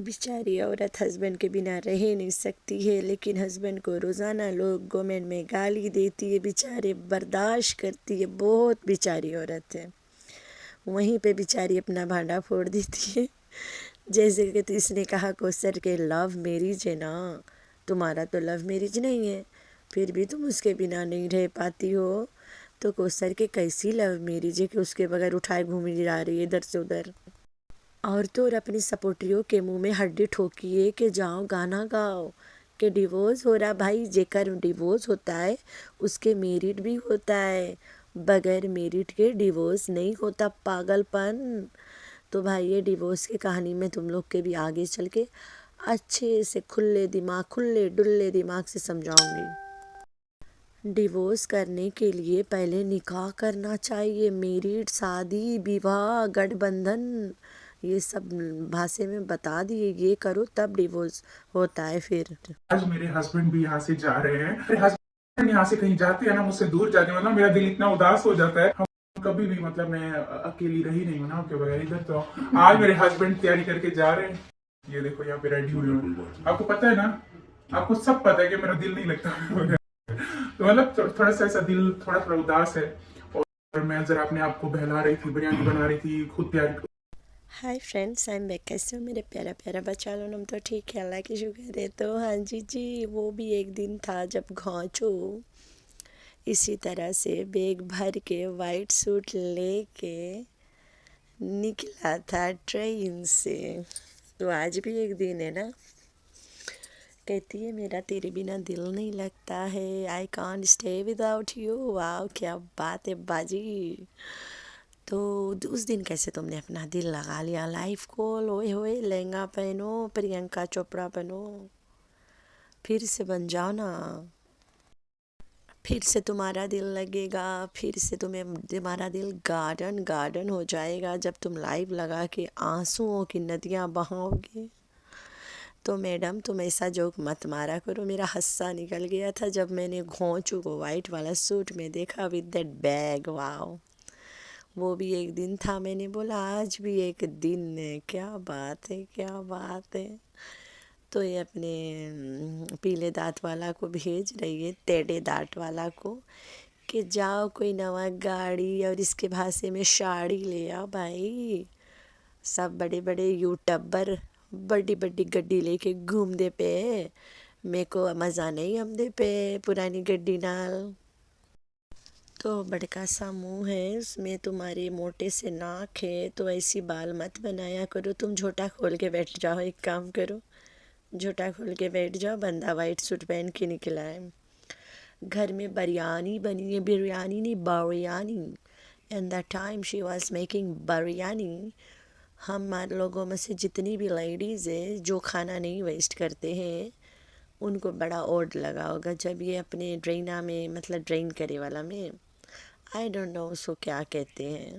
بیچاری عورت ہسبینڈ کے بنا رہ نہیں سکتی ہے، لیکن ہسبینڈ کو روزانہ لوگ گورنمنٹ میں گالی دیتی ہے، بیچارے برداشت کرتی ہے، بہت بیچاری عورت ہے۔ وہیں پہ بیچاری اپنا بھانڈا پھوڑ دیتی ہے، جیسے کہ تو اس نے کہا کوثر کہ لو میریج ہے نا، تمہارا تو لو میریج نہیں ہے، پھر بھی تم اس کے بنا نہیں رہ پاتی ہو، تو کوثر کہ کیسی لو میریج ہے کہ اس کے بغیر اٹھائے گھومی جا رہی ہے ادھر سے ادھر، اور تو اور اپنی سپورٹریوں کے منہ میں ہڈی ٹھوکیے کہ جاؤ گانا گاؤ کہ ڈیورس ہو رہا۔ بھائی جے کر ڈیورس ہوتا ہے اس کے میرٹ بھی ہوتا ہے، بغیر میرٹ کے ڈیورس نہیں ہوتا، پاگل پن۔ تو بھائی یہ ڈیورس کی کہانی میں تم لوگ کے بھی آگے چل کے اچھے سے کھلے دماغ کھلے ڈلے دماغ سے سمجھاؤں گی۔ ڈیورس کرنے کے لیے پہلے نکاح کرنا چاہیے، میرٹ، شادی، بیواہ، گٹھ بندھن، یہ سب بھاشے میں بتا دیے، یہ کرو تب ڈیورس ہوتا ہے۔ پھر آج میرے ہسبینڈ بھی یہاں سے جا رہے ہیں، میرے ہسبینڈ یہاں سے کہیں جاتے ہیں نا، مجھ سے دور جاتے ہیں، میرا دل اتنا اداس ہو جاتا ہے، کبھی بھی میں اکیلی رہی نہیں ہوں نا کے بغیر ادھر۔ تو آج میرے ہسبینڈ تیاری کر کے جا رہے ہیں، یہ دیکھو یہاں پہ ریڈی ہوئے ہوں، آپ کو پتا ہے نا، آپ کو سب پتا ہے کہ میرا دل نہیں لگتا تو تھوڑا سا ایسا دل تھوڑا اداس ہے، اور میں ذرا اپنے آپ کو بہلا رہی تھی، بریانی بنا رہی تھی، خود تیاری۔ High friends, I am back. کیسے ہو میرے پیارا پیارا بچا لو؟ نم تو ٹھیک ہے، اللہ کی شکر ہے۔ تو ہاں جی وہ بھی ایک دن تھا جب گھونچو اسی طرح سے بیگ بھر کے وائٹ سوٹ لے کے نکلا تھا ٹرین سے۔ تو آج بھی ایک دن ہے نا، کہتی ہے میرا تیرے بنا دل نہیں لگتا ہے، I can't stay without you. Wow کیا بات ہے باجی۔ تو اس دن کیسے تم نے اپنا دل لگا لیا لائف کو، ہوئے ہوئے لہنگا پہنو، پرینکا چوپڑا بنو، پھر سے بن جاؤ نا، پھر سے تمہارا دل لگے گا، پھر سے تمہارا دل گارڈن گارڈن ہو جائے گا جب تم لائف لگا کے آنسوؤں کی ندیاں بہاؤ گے۔ تو میڈم تم ایسا جوک مت مارا کرو، میرا حصہ نکل گیا تھا جب میں نے گھونچو کو وائٹ والا سوٹ میں دیکھا ود دیٹ بیگ۔ واو وہ بھی ایک دن تھا، میں نے بولا آج بھی ایک دن ہے، کیا بات ہے کیا بات ہے۔ تو یہ اپنے پیلے دانت والا کو بھیج رہی ہے، ٹیڑے دانت والا کو، کہ جاؤ کوئی نوا گاڑی اور اس کے بھاشے میں شاڑی لے آؤ بھائی۔ سب بڑے بڑے یوٹیوبر بڑی بڑی گڈی لے کے گھوم دے پے، میرے کو مزہ نہیں آمدے پہ پرانی گڈی نال۔ تو بڑکا سا منہ ہے، اس میں تمہارے موٹے سے ناک ہے، تو ایسی بال مت بنایا کرو، تم جھوٹا کھول کے بیٹھ جاؤ، ایک کام کرو جھوٹا کھول کے بیٹھ جاؤ، بندہ وائٹ سوٹ پہن کے نکلا ہے۔ گھر میں بریانی بنی ہے، بریانی نہیں biryani, and that time she was making biryani. ہمارے لوگوں میں سے جتنی بھی لیڈیز ہیں جو کھانا نہیں ویسٹ کرتے ہیں، ان کو بڑا اوڈ لگا ہوگا جب یہ اپنے ڈرینا میں، مطلب ڈرین کرے والا میں، آئی ڈونٹ نو اس کو کیا کہتے ہیں،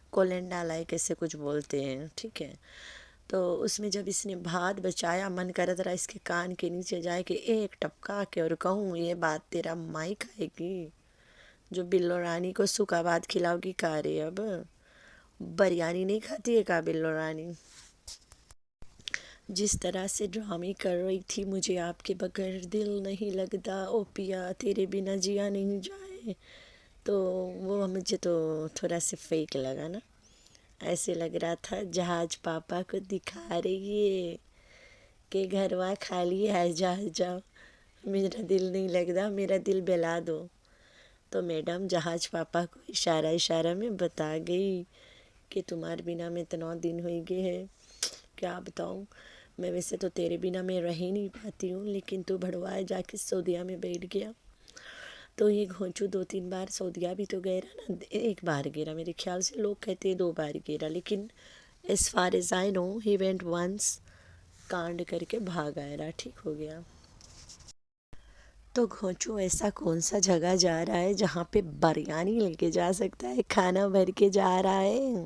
کولنڈا لائک ایسے کچھ بولتے ہیں، ٹھیک ہے۔ تو اس میں جب اس نے بھات بچایا، من کرتا رہا اس کے کان کے نیچے جائے کہ ایک ٹپکا کے اور کہوں یہ بات تیرا مائی کھائے گی، جو بلو رانی کو سوکھا بات کھلاؤ گی کارے، اب بریانی نہیں کھاتی ہے کا بلو رانی۔ جس طرح سے ڈرامے کر رہی تھی، مجھے آپ کے بغیر دل نہیں لگتا، او پیا تیرے بنا جیا نہیں جائے، تو وہ مجھے تو تھوڑا سا فیک لگا نا، ایسے لگ رہا تھا جہاز پاپا کو دکھا رہی ہے کہ گھروا خالی ہے، جاؤ میرا دل نہیں لگتا، میرا دل بہلا دو۔ تو میڈم جہاز پاپا کو اشارہ اشارہ میں بتا گئی کہ تمہارے بنا میں اتنا دن ہوئی گئے ہے، کیا بتاؤں، میں ویسے تو تیرے بنا میں رہ ہی نہیں پاتی ہوں، لیکن تو بھڑوائے جا کے سعودیہ میں بیٹھ گیا۔ تو یہ گھونچو 2-3 بار سعودیہ بھی تو گئے رہا نا، ایک بار گیا میرے خیال سے، لوگ کہتے ہیں 2 بار گیا، لیکن as far as I know he went once، کانڈ کر کے بھاگ آیا رہا، ٹھیک ہو گیا۔ تو گھونچو ایسا کون سا جگہ جا رہا ہے جہاں پہ بریانی لے کے جا سکتا ہے، کھانا بھر کے جا رہا ہے،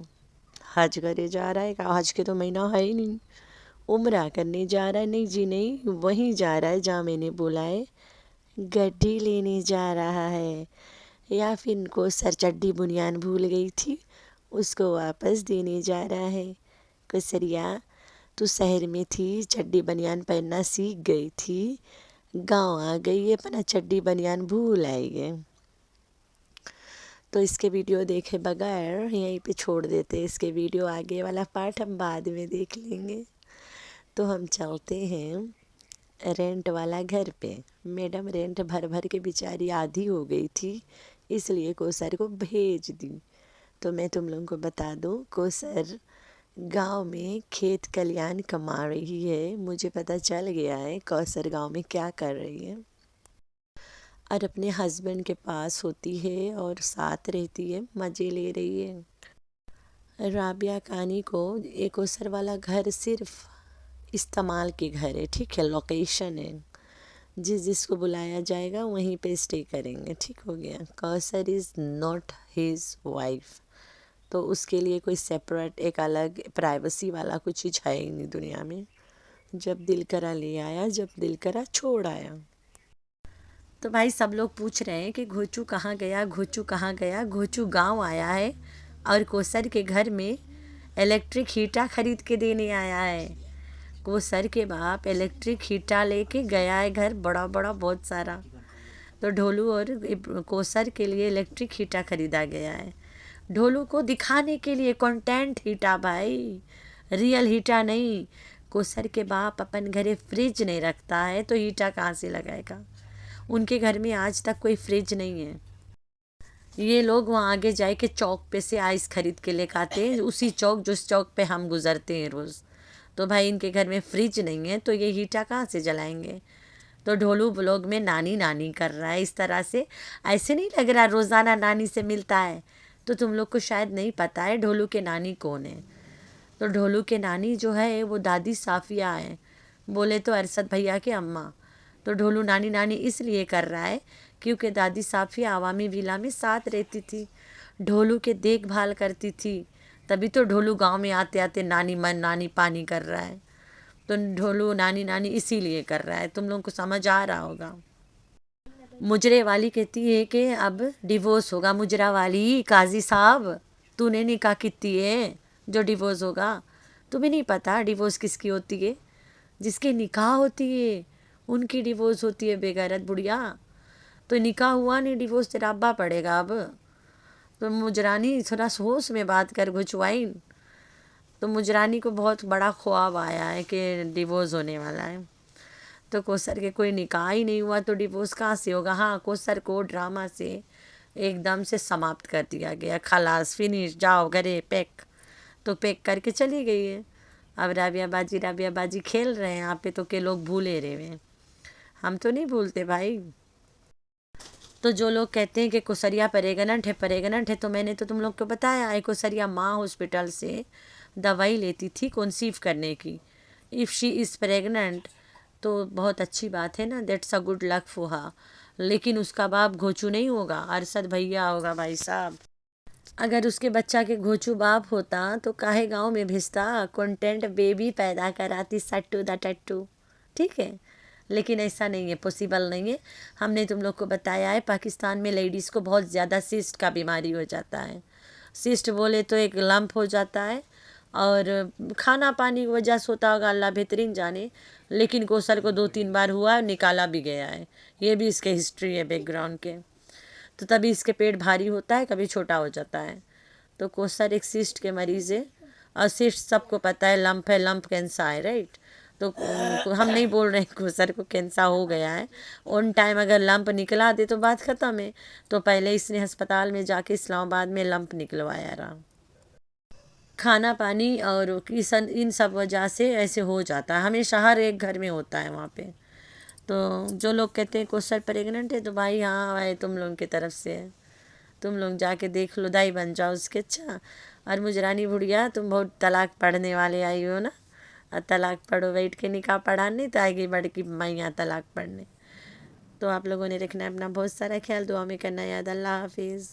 حج کرے جا رہا ہے، حج کے تو مہینہ ہے ہی نہیں، عمرہ کرنے جا رہا ہے، نہیں جی نہیں، وہیں جا رہا ہے جہاں میں نے بولا ہے، گڈی لینے جا رہا ہے، یا پھر ان کو سر چڈی بنیان بھول گئی تھی اس کو واپس دینے جا رہا ہے۔ کسریا तो शहर में थी, चड्डी बनियान पहनना सीख गई थी, गांव आ गई है, अपना चड्डी बनियान भूल आई है। तो इसके वीडियो देखे बगैर यहीं पे छोड़ देते, इसके वीडियो आगे वाला पार्ट हम बाद में देख लेंगे। तो हम चलते हैं रेंट वाला घर पे। मैडम रेंट भर भर के बेचारी आधी हो गई थी, इसलिए कोसर को भेज दी। तो मैं तुम लोगों को बता दूं, कोसर गांव में खेत खलियान कमा रही है। मुझे पता चल गया है कौसर गांव में क्या कर रही है, और अपने हस्बैंड के पास होती है और साथ रहती है, मज़े ले रही है। राबिया कानी को एक कोसर वाला घर सिर्फ इस्तेमाल के घर है, ठीक है, लोकेशन है, जिसको बुलाया जाएगा वहीं पे स्टे करेंगे, ठीक हो गया। Kausar is not his wife, तो उसके लिए कोई सेपरेट एक अलग प्राइवेसी वाला कुछ चीज़ है ही नहीं दुनिया में। जब दिल करा ले आया, जब दिल करा छोड़ आया। तो भाई सब लोग पूछ रहे हैं कि घोचू कहाँ गया, घोचू कहाँ गया। घोचू गांव आया है और कोसर के घर में इलेक्ट्रिक हीटर खरीद के देने आया है। कोसर के बाप इलेक्ट्रिक हीटर लेके गया है घर, बड़ा बड़ा बहुत सारा। तो ढोलू और कोसर के लिए इलेक्ट्रिक हीटर खरीदा गया है, ढोलू को दिखाने के लिए। कंटेंट हीटर भाई, रियल हीटर नहीं। कोसर के बाप अपन घरे फ्रिज नहीं रखता है, तो हीटर कहाँ से लगाएगा। उनके घर में आज तक कोई फ्रिज नहीं है। ये लोग वहाँ आगे जाए के चौक पे से आइस खरीद के लेकर आते हैं, उसी चौक जिस चौक पे हम गुजरते हैं रोज़। तो भाई इनके घर में फ्रिज नहीं है, तो ये हीटर कहाँ से जलाएंगे। तो ढोलू ब्लॉग में नानी नानी कर रहा है इस तरह से। ऐसे नहीं लग रहा रोज़ाना नानी से मिलता है। तो तुम लोग को शायद नहीं पता है ढोलू के नानी कौन है। तो ढोलू के नानी जो है वो दादी साफिया है, बोले तो अरशद भैया के अम्मा। तो ढोलू नानी नानी इसलिए कर रहा है क्योंकि दादी साफिया आवामी विला में साथ रहती थी, ढोलू के देखभाल करती थी। तभी तो ढोलू गांव में आते आते नानी मन नानी पानी कर रहा है। तो ढोलू नानी नानी इसीलिए कर रहा है, तुम लोगों को समझ आ रहा होगा। मुजरे वाली कहती है कि अब डिवोर्स होगा। मुजरा वाली, काजी साहब तूने निकाह किती है जो डिवोर्स होगा। तुम्हें नहीं पता डिवोर्स किसकी होती है? जिसकी निकाह होती है उनकी डिवोर्स होती है, बेगैरत बुढ़िया। तो निकाह हुआ नहीं, डिवोर्स तेरा अब्बा पड़ेगा अब। तो मुजरानी थोड़ा होश में बात कर घुचवाइन। तो मुजरानी को बहुत बड़ा ख्वाब आया है कि डिवोर्स होने वाला है। तो कोसर के कोई निकाह ही नहीं हुआ तो डिवोर्स कहाँ से होगा। हाँ, कोसर को ड्रामा से एकदम से समाप्त कर दिया गया, खलास फिनिश, जाओ घरे पैक। तो पैक करके चली गई है। अब राबिया बाजी खेल रहे हैं यहाँ पे, तो के लोग भूले रहे हैं। हम तो नहीं भूलते भाई। तो जो लोग कहते हैं कि कोसरिया प्रेग्नेंट है, तो मैंने तो तुम लोग को बताया है कोसरिया माँ हॉस्पिटल से दवाई लेती थी कंसीव करने की। इफ़ शी इज़ प्रेग्नेंट तो बहुत अच्छी बात है ना, that's a good luck for her. लेकिन उसका बाप घोचू नहीं होगा, अरशद भैया होगा भाई साहब। अगर उसके बच्चा के घोचू बाप होता तो काहे गांव में भेजता, कंटेंट बेबी पैदा कराती, सट्टू द टट्टू, ठीक है। लेकिन ऐसा नहीं है, पॉसिबल नहीं है। हमने तुम लोग को बताया है पाकिस्तान में लेडीज़ को बहुत ज़्यादा सिस्ट का बीमारी हो जाता है। सिस्ट बोले तो एक लंप हो जाता है, और खाना पानी की वजह से होता होगा, अल्लाह बेहतरीन जाने। लेकिन कोसर को 2-3 बार हुआ, निकाला भी गया है। ये भी इसके हिस्ट्री है बैकग्राउंड के। तो तभी इसके पेट भारी होता है, कभी छोटा हो जाता है। तो कोसर एक सिस्ट के मरीज़ है, और सिस्ट सबको पता है लंप है, लंप कैंसर है, राइट। तो हम नहीं बोल रहे हैं कोसर को कैंसर हो गया है। ऑन टाइम अगर लंप निकला दे तो बात ख़त्म है। तो पहले इसने अस्पताल में जाके इस्लामाबाद में लंप निकलवाया रहा। खाना पानी और इन सब वजह से ऐसे हो जाता है, हमेशा हर एक घर में होता है वहाँ पे। तो जो लोग कहते हैं कोसर प्रेग्नेंट है, तो भाई हाँ भाई तुम लोगों की तरफ से है, तुम लोग जाके देख लो, दाई बन जाओ उसके। अच्छा, और मुजरानी बुढ़िया तुम बहुत तलाक पढ़ने वाले आई हो ना, और तलाक पढ़ो, बैठ के निकाह पढ़ाने तो आएगी बड़की मैया तलाक पढ़ने। तो आप लोगों ने रखना है अपना बहुत सारा ख्याल, दुआ में करना याद। अल्लाह हाफिज़।